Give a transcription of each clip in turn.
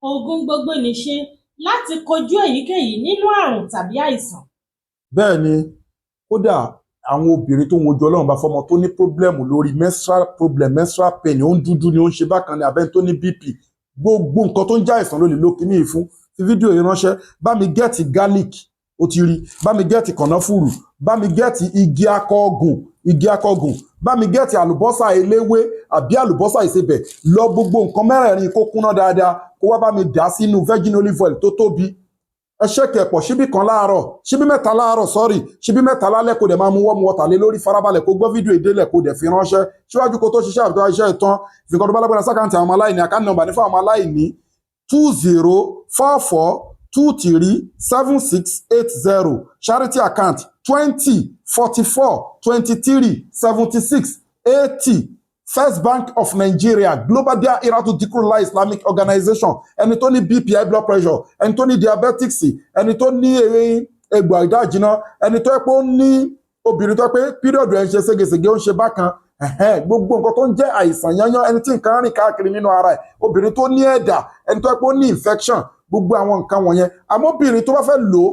Oògùn gbogbo nìṣe láti kojú èyíkéyìí nínú àrùn tàbí àìsàn. bẹ́ẹ̀ ni kódà àwọn obìnrin tó ń wojú Ọlọ́run bá fọmọ tó ní pọ́blẹ́mù lórí menstrual problem, menstrual pain, ó ń dúdú ni ó ń ṣe bákan ní abẹ́ni tó ní BP, gbogbo nǹkan tó ń jẹ́ àìsàn ló lè lo kíní yìí fún. Fi fídíò yìí ránṣẹ́, bá mi gẹ́ẹ̀tì garlic, ó ti rí, bá mi gẹ́ẹ̀tì kànáfùrù, bá mi gẹ́ẹ̀tì igi akọgùn, bá mi gẹ́ẹ̀tì àlùbọ́sà eléwé àbí àlùbọ́sà ìsebẹ̀, lọ gbogbo nǹkan mẹ́rẹ̀ẹ̀rin kó kúnná dáadáa, kó wá bá mi dà sínú virgin olive oil tó tóbi. Ẹ ṣẹ́kẹ̀ pọ̀ ṣíbí kan láàárọ̀, ṣíbí mẹ́ta láàárọ̀, sọ́rí, ṣíbí mẹ́ta lálẹ́, kó dẹ̀ máa mu warm water lé lórí, farabalẹ̀ kó gbọ́ fídíò ìdélẹ̀ kó dẹ̀ fi ránṣẹ́. Síwájú kó tó ṣiṣẹ́ àbúrò iṣẹ́ ìtàn, ìfikàn tó bá lágbára sákàǹtì àwọn ọmọ aláìní, àkáǹtì nọ́mbà ní fún àwọn ọmọ aláìní 2044237680, charity account 2044237680. First Bank of Nigeria, Global Dahiratu Dhikrlahi Islamic Organization, ẹni tó ní BP, high blood pressure, ẹni tó ní diabetics, ẹni tó ní egbò ìdájìná, ẹni tó pé ó ní obìnrin tó pé period ẹ̀ ń ṣe ségesège, ó ń ṣe bákan, gbogbo nǹkan tó ń jẹ́ àìsàn yányán, ẹni tí nǹkan rìn káàkiri nínú ara ẹ̀, obìnrin tó ní ẹ̀dà, ẹni tó pé ó ní infection, gbogbo àwọn nǹkan wọ̀nyẹn. Àmọ́ obìnrin tó bá fẹ́ lò ó,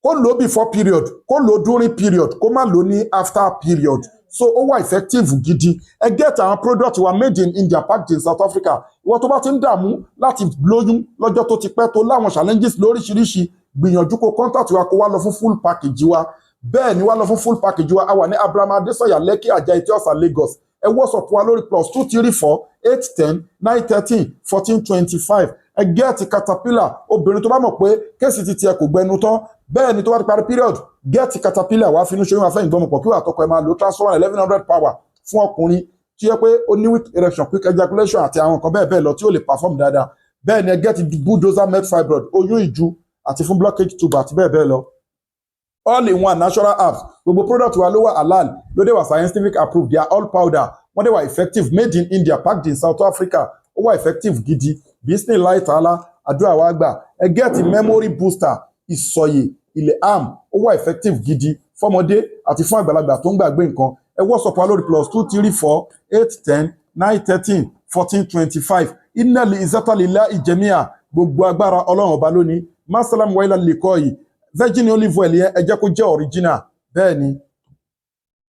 kó lò ó before period, kó lò ó during period, kó má lò ó ní after period. So ó wà effective gidi. Ẹ get àwọn product wa made in India, packed in South Africa. Ìwọ tó bá ti ń dààmú láti lóyún lọ́jọ́ tó ti pẹ́, tó láwọn challenges lóríṣiríṣi, gbìyànjú kó contact wa kó wá lọ fún full package wa. Bẹ́ẹ̀ ni wá lọ fún full package wa. A wà ní Abraham Adesoya Lekki Ajah Etiosa Lagos. Ẹ WhatsApp wa lórí +234 810 913 1425. Ẹ get Caterpillar, obìnrin tó bá mọ̀ pé kéèsì ti tiẹ̀ kò gbẹnu tán, bẹ́ẹ̀ ni tó bá ti parí period, get Caterpillar wá finú ṣoyún afẹ́yìn gbọmọpọ̀ kí wà tọkọ ẹ máa lo transformer 1100 power fún ọkùnrin tí yẹ pé ó ní weak erection, quick ejaculation àti àwọn nǹkan bẹ́ẹ̀ bẹ́ẹ̀ lọ tí ó lè perform dáadáa. Bẹ́ẹ̀ ni ẹ get bulldozer med fibroid, oyún ìju àti fún blockage tube àti bẹ́ẹ̀ bẹ́ẹ̀ lọ. All in one natural herbs. Gbogbo product wa ló wà halal, ló dé wà scientific approved, they are all powder, wọ́n dé wà effective, made in India, packed in South Africa, ó wà effective gidi. Bismillah ta'ala, àdúrà wa gbà. Ẹ get memory booster, ìsọ̀yè ilẹ̀ am, ó wà effective gidi fọ́mọdé àti fún àgbàlagbà tó ń gbàgbé nǹkan. Ẹ WhatsApp wa lórí +234 810 913 1425. Inna li izzata lillahi jami'a, gbogbo agbára Ọlọ́run ọba lónìí. Masalam wa ila liqa'i. Virgin olive oil yẹn ẹ jẹ́ kó jẹ́ original. Bẹ́ẹ̀ ni